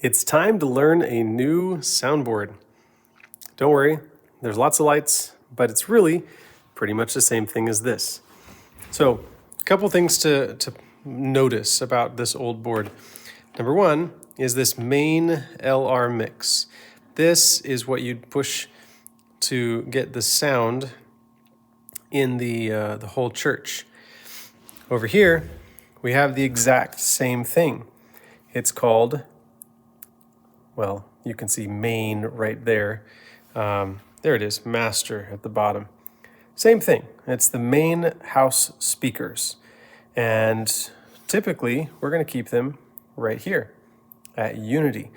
It's time to learn a new soundboard. Don't worry, there's lots of lights, but it's really pretty much the same thing as this. So, a couple things to notice about this old board. Number one is this main LR mix. This is what you'd push to get the sound in the whole church. Over here, we have the exact same thing. It's called, well, you can see main right there. There it is, master at the bottom. Same thing, it's the main house speakers. And typically, we're going to keep them right here at unity.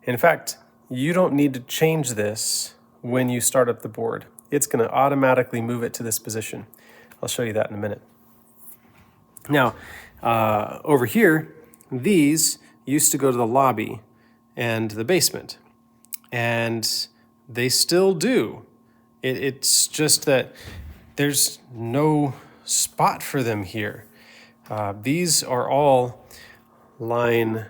In fact, you don't need to change this when you start up the board. It's going to automatically move it to this position. I'll show you that in a minute. Now, over here, these used to go to the lobby and the basement, and they still do. It's just that there's no spot for them here. These are all line,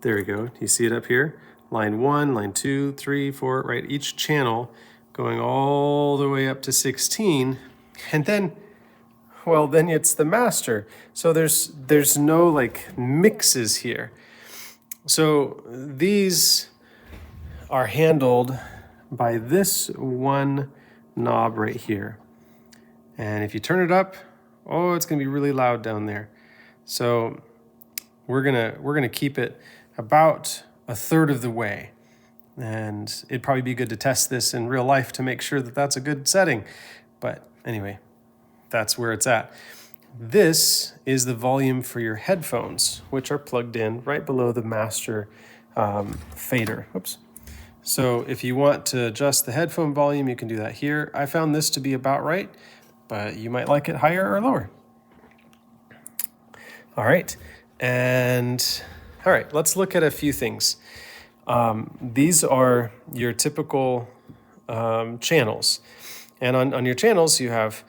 there we go, you see it up here? Line 1, line 2, 3, 4, right? Each channel going all the way up to 16, and then, well, then it's the master. So there's no like mixes here. So these are handled by this one knob right here. And if you turn it up, oh, it's gonna be really loud down there. So we're gonna keep it about a third of the way. And it'd probably be good to test this in real life to make sure that that's a good setting. But anyway, that's where it's at. This is the volume for your headphones, which are plugged in right below the master fader. Oops. So if you want to adjust the headphone volume, you can do that here. I found this to be about right, but you might like it higher or lower. All right, let's look at a few things. These are your typical channels. And on your channels, you have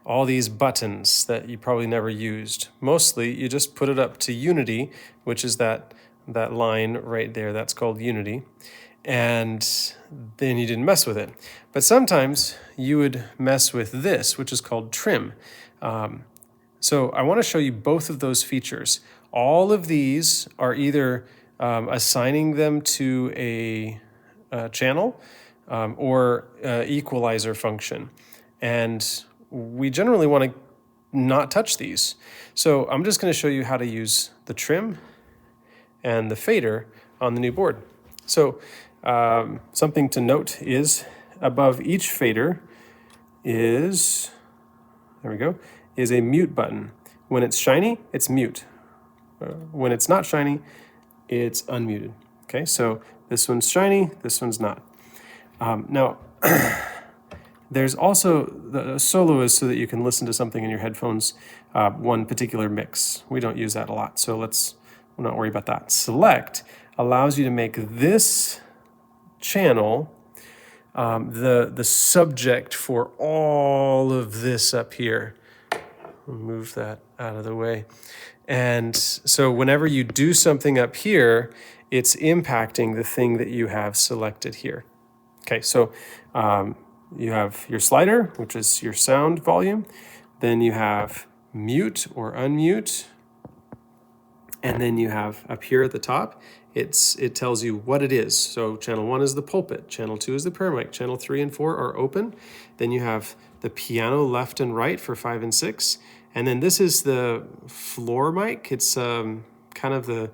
all these buttons that you probably never used. Mostly, you just put it up to unity, which is that line right there. That's called unity. And then you didn't mess with it. But sometimes you would mess with this, which is called trim. So I want to show you both of those features. All of these are either assigning them to a channel or equalizer function. And we generally want to not touch these. So I'm just going to show you how to use the trim and the fader on the new board. So something to note is above each fader is, there we go, is a mute button. When it's shiny, it's mute. When it's not shiny, it's unmuted. Okay, so this one's shiny, this one's not. Now, there's also, the solo is so that you can listen to something in your headphones, one particular mix. We don't use that a lot, so we'll not worry about that. Select allows you to make this channel the subject for all of this up here. I'll move that out of the way. And so whenever you do something up here, it's impacting the thing that you have selected here. Okay, so you have your slider, which is your sound volume. Then you have mute or unmute. And then you have up here at the top, it tells you what it is. So channel 1 is the pulpit, channel 2 is the prayer mic, channel 3 and 4 are open. Then you have the piano left and right for 5 and 6. And then this is the floor mic. It's kind of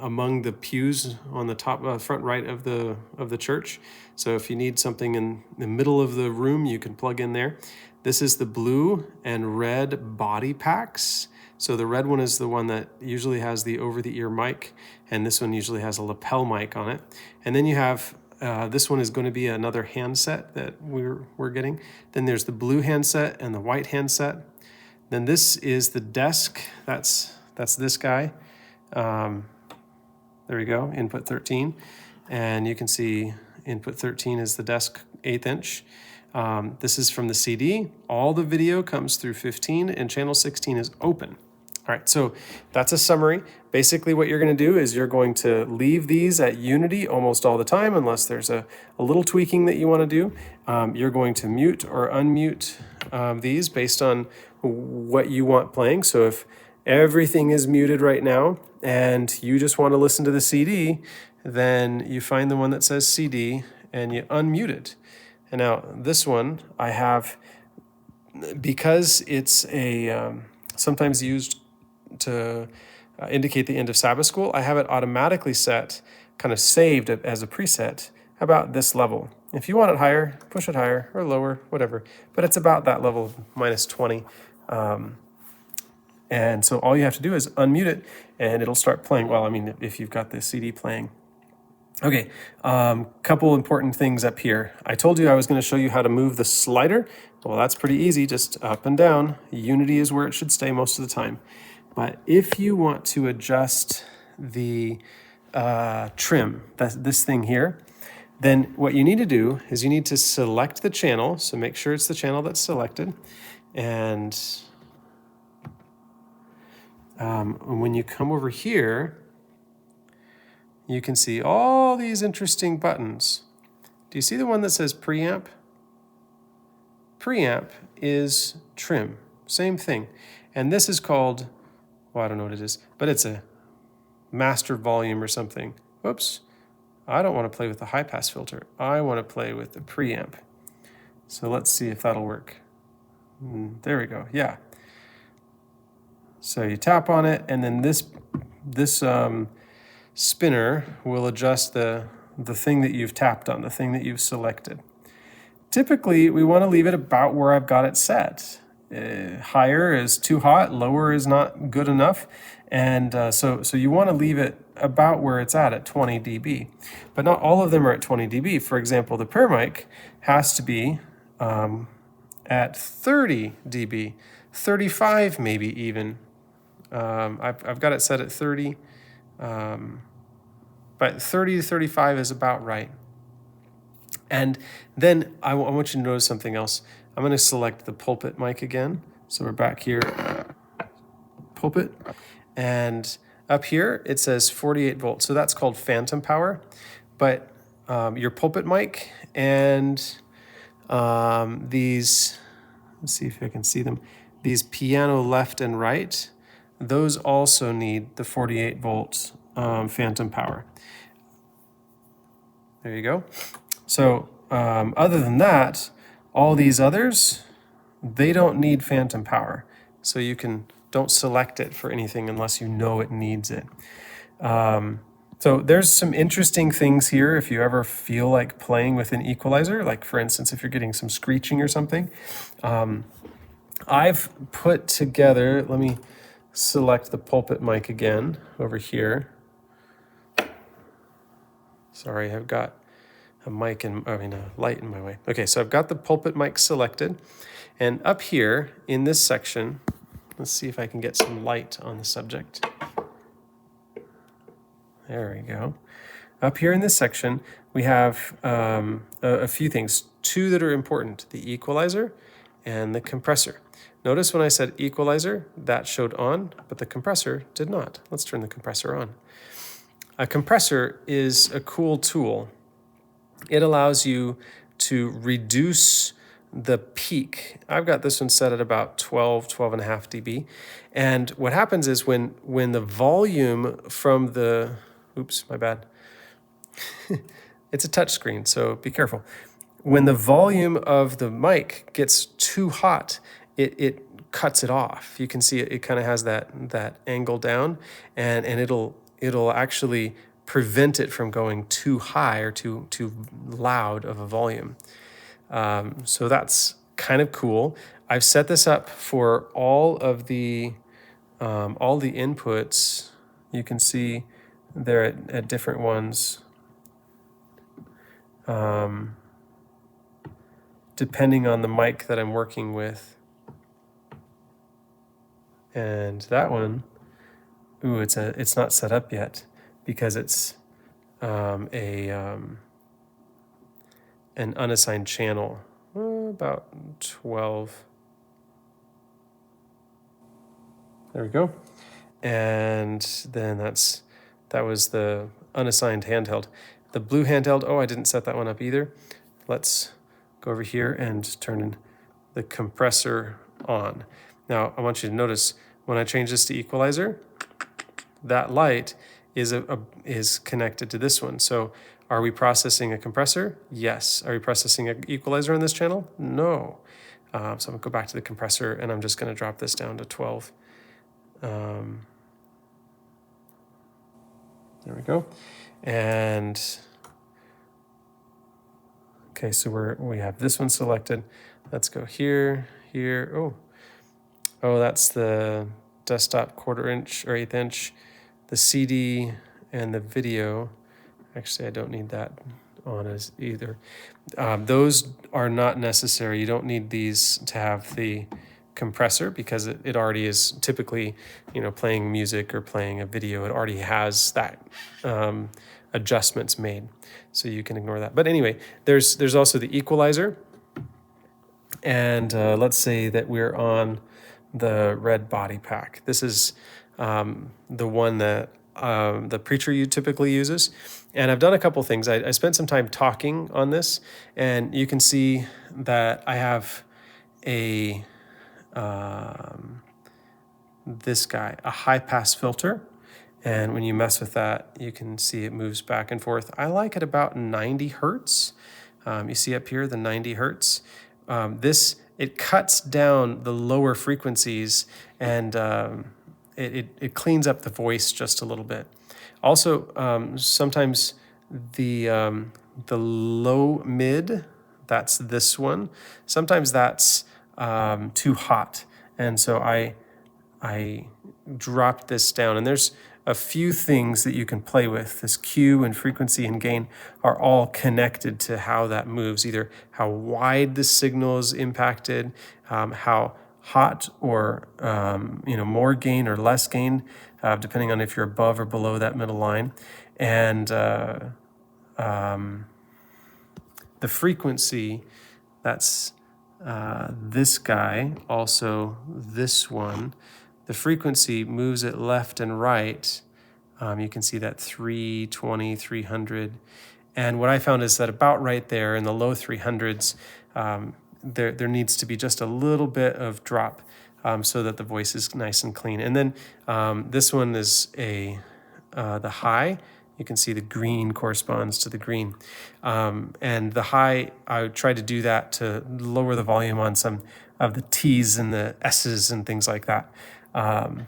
among the pews on the top front right of the church. So if you need something in the middle of the room, you can plug in there. This is the blue and red body packs. So the red one is the one that usually has the over-the-ear mic, and this one usually has a lapel mic on it. And then you have, this one is going to be another handset that we're getting. Then there's the blue handset and the white handset. Then this is the desk. That's this guy. There we go, input 13. And you can see input 13 is the desk 1/8 inch. This is from the CD. All the video comes through 15 and channel 16 is open. All right, so that's a summary. Basically what you're going to do is you're going to leave these at unity almost all the time unless there's a little tweaking that you want to do. You're going to mute or unmute these based on what you want playing. So if everything is muted right now and you just want to listen to the CD, then you find the one that says CD and you unmute it. And now this one I have, because it's a sometimes used to indicate the end of Sabbath school, I have it automatically set, kind of saved as a preset about this level. If you want it higher, push it higher or lower, whatever. But it's about that level, minus 20. And so all you have to do is unmute it and it'll start playing. Well, I mean, if you've got the CD playing. Okay, couple important things up here. I told you I was going to show you how to move the slider. Well, that's pretty easy, just up and down. Unity is where it should stay most of the time. But if you want to adjust the trim, this thing here, then what you need to do is you need to select the channel. So make sure it's the channel that's selected. And when you come over here, you can see all these interesting buttons. Do you see the one that says preamp? Preamp is trim, same thing. And this is called, well, I don't know what it is, but it's a master volume or something. Whoops, I don't want to play with the high pass filter. I want to play with the preamp. So let's see if that'll work. There we go, yeah. So you tap on it and then this spinner will adjust the thing that you've tapped on, the thing that you've selected. Typically, we want to leave it about where I've got it set. Higher is too hot, lower is not good enough. And so you want to leave it about where it's at 20 dB. But not all of them are at 20 dB. For example, the prayer mic has to be at 30 dB, 35 maybe even. I've got it set at 30, but 30 to 35 is about right. And then I want you to notice something else. I'm going to select the pulpit mic again. So we're back here, pulpit. And up here, it says 48 volts. So that's called phantom power. But your pulpit mic and these, let's see if I can see them, these piano left and right, those also need the 48 volt phantom power. There you go. So other than that, all these others, they don't need phantom power. So you don't select it for anything unless you know it needs it. So there's some interesting things here if you ever feel like playing with an equalizer, like for instance, if you're getting some screeching or something. I've put together, let me select the pulpit mic again over here. Sorry, I've got a light in my way. Okay, so I've got the pulpit mic selected. And up here in this section, let's see if I can get some light on the subject. There we go. Up here in this section, we have a few things. Two that are important, the equalizer and the compressor. Notice when I said equalizer, that showed on, but the compressor did not. Let's turn the compressor on. A compressor is a cool tool. It allows you to reduce the peak. I've got this one set at about 12 and a half dB. And what happens is when the volume from the, oops, my bad. It's a touch screen, so be careful. When the volume of the mic gets too hot, it cuts it off. You can see it kind of has that angle down, and it'll actually prevent it from going too high or too loud of a volume. So that's kind of cool. I've set this up for all the inputs. You can see they're at different ones, depending on the mic that I'm working with. And that one, it's not set up yet because it's an unassigned channel, about 12. There we go. And then that was the unassigned handheld. The blue handheld, oh, I didn't set that one up either. Let's go over here and turn the compressor on. Now, I want you to notice when I change this to equalizer, that light is connected to this one. So are we processing a compressor? Yes. Are we processing an equalizer on this channel? No. So I'm gonna go back to the compressor and I'm just gonna drop this down to 12. There we go. And okay, so we have this one selected. Let's go here, here. Oh, that's the desktop 1/4 inch or 1/8 inch, the CD and the video. Actually, I don't need that on as either. Those are not necessary. You don't need these to have the compressor because it already is typically, playing music or playing a video. It already has that adjustments made, so you can ignore that. But anyway, there's also the equalizer, and let's say that we're on the red body pack. This is the one that the preacher typically uses. And I've done a couple things. I spent some time talking on this, and you can see that I have this guy, a high pass filter. And when you mess with that, you can see it moves back and forth. I like it about 90 hertz. You see up here, the 90 hertz. It cuts down the lower frequencies, and it cleans up the voice just a little bit. Also, sometimes the low mid, that's this one. Sometimes that's too hot, and so I dropped this down. And there's a few things that you can play with. This Q and frequency and gain are all connected to how that moves, either how wide the signal is impacted, how hot or more gain or less gain, depending on if you're above or below that middle line. And the frequency, that's this guy, also this one. The frequency moves it left and right. You can see that 320, 300. And what I found is that about right there in the low 300s, there needs to be just a little bit of drop so that the voice is nice and clean. And then this one is the high. You can see the green corresponds to the green. And the high, I tried to do that to lower the volume on some of the T's and the S's and things like that.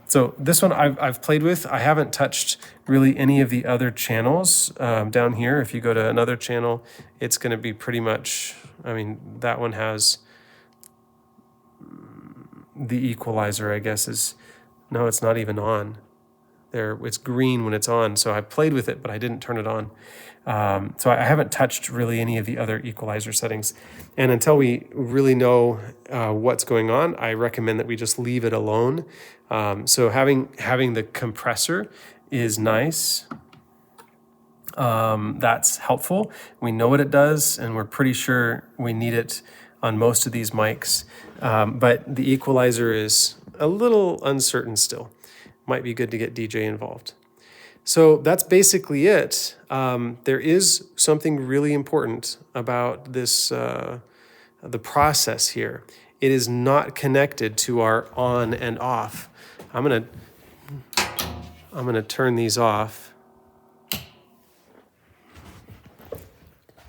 So this one I've played with. I haven't touched really any of the other channels down here. If you go to another channel, it's going to be pretty much, that one has the equalizer, I guess, no, it's not even on. It's green when it's on, so I played with it, but I didn't turn it on. So I haven't touched really any of the other equalizer settings. And until we really know what's going on, I recommend that we just leave it alone. So having the compressor is nice. That's helpful. We know what it does, and we're pretty sure we need it on most of these mics. But the equalizer is a little uncertain still. Might be good to get DJ involved. So that's basically it. There is something really important about this, the process here. It is not connected to our on and off. I'm gonna turn these off.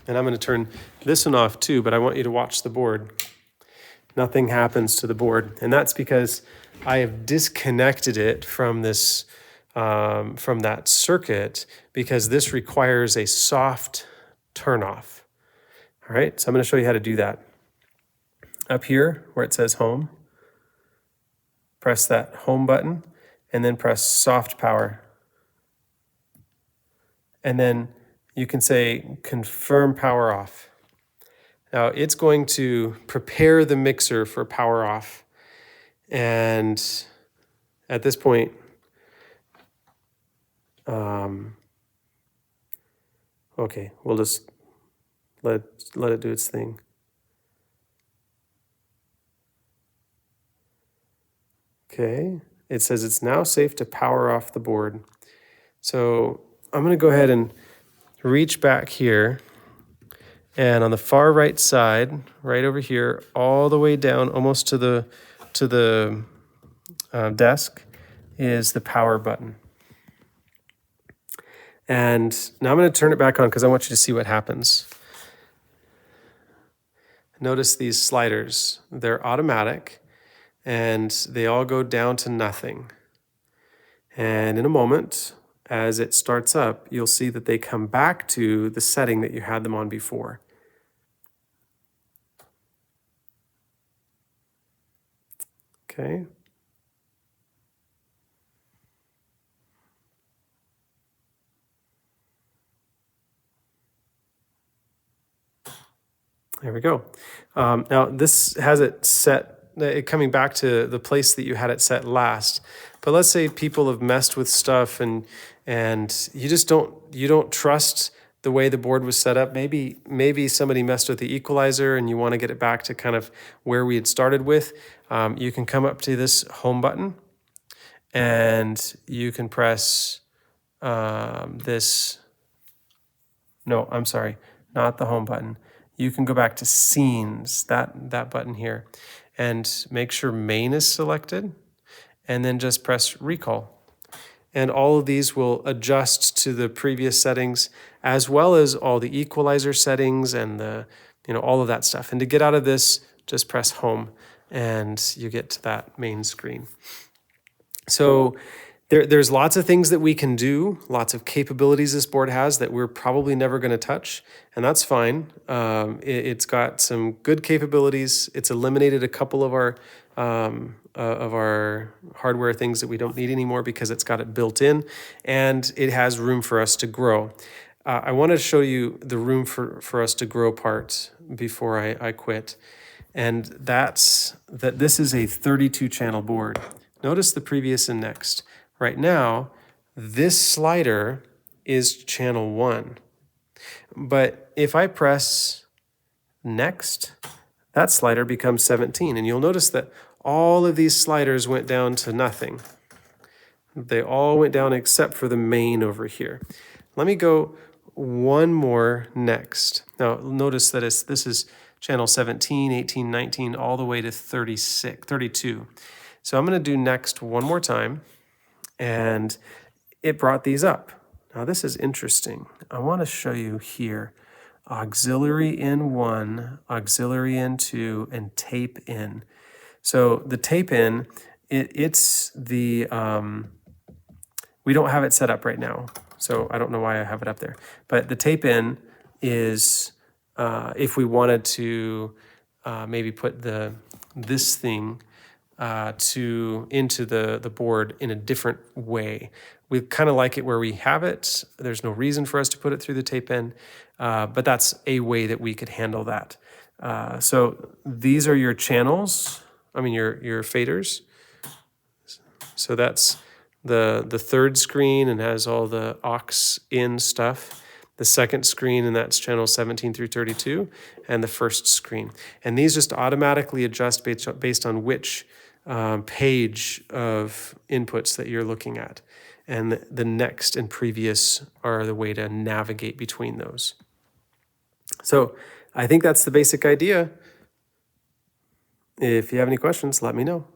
And I'm gonna turn this one off too, but I want you to watch the board. Nothing happens to the board. And that's because I have disconnected it from this, from that circuit, because this requires a soft turnoff. All right, so I'm going to show you how to do that. Up here where it says home, press that home button and then press soft power. And then you can say confirm power off. Now it's going to prepare the mixer for power off. And at this point, okay, we'll just let it do its thing. Okay, it says it's now safe to power off the board. So I'm going to go ahead and reach back here. And on the far right side, right over here, all the way down almost to the desk is the power button. And now I'm going to turn it back on because I want you to see what happens. Notice these sliders. They're automatic and they all go down to nothing. And in a moment, as it starts up, you'll see that they come back to the setting that you had them on before. Okay. There we go. Now this has it set, coming back to the place that you had it set last. But let's say people have messed with stuff and you just don't trust the way the board was set up. Maybe somebody messed with the equalizer and you want to get it back to kind of where we had started with. You can come up to this home button and you can press this. No, I'm sorry, not the home button. You can go back to scenes, that button here, and make sure main is selected, and then just press recall. And all of these will adjust to the previous settings, as well as all the equalizer settings and all of that stuff. And to get out of this, just press home, and you get to that main screen. So there's lots of things that we can do, lots of capabilities this board has that we're probably never going to touch, and that's fine. It's got some good capabilities. It's eliminated a couple of our hardware things that we don't need anymore because it's got it built in, and it has room for us to grow. I want to show you the room for us to grow part before I quit, and that's that this is a 32 channel board. Notice the previous and next. Right now, this slider is channel 1. But if I press next, that slider becomes 17. And you'll notice that all of these sliders went down to nothing. They all went down except for the main over here. Let me go one more next. Now, notice that this is channel 17, 18, 19, all the way to 32. So I'm going to do next one more time. And it brought these up. Now this is interesting. I want to show you here, auxiliary in 1, auxiliary in 2, and tape in. So the tape in, it's the, we don't have it set up right now. So I don't know why I have it up there. But the tape in is if we wanted to maybe put this thing into the board in a different way. We kind of like it where we have it. There's no reason for us to put it through the tape in, but that's a way that we could handle that. So these are your channels, your faders. So that's the third screen and has all the aux in stuff. The second screen, and that's channel 17 through 32, and the first screen. And these just automatically adjust based on which page of inputs that you're looking at. And the next and previous are the way to navigate between those. So I think that's the basic idea. If you have any questions, let me know.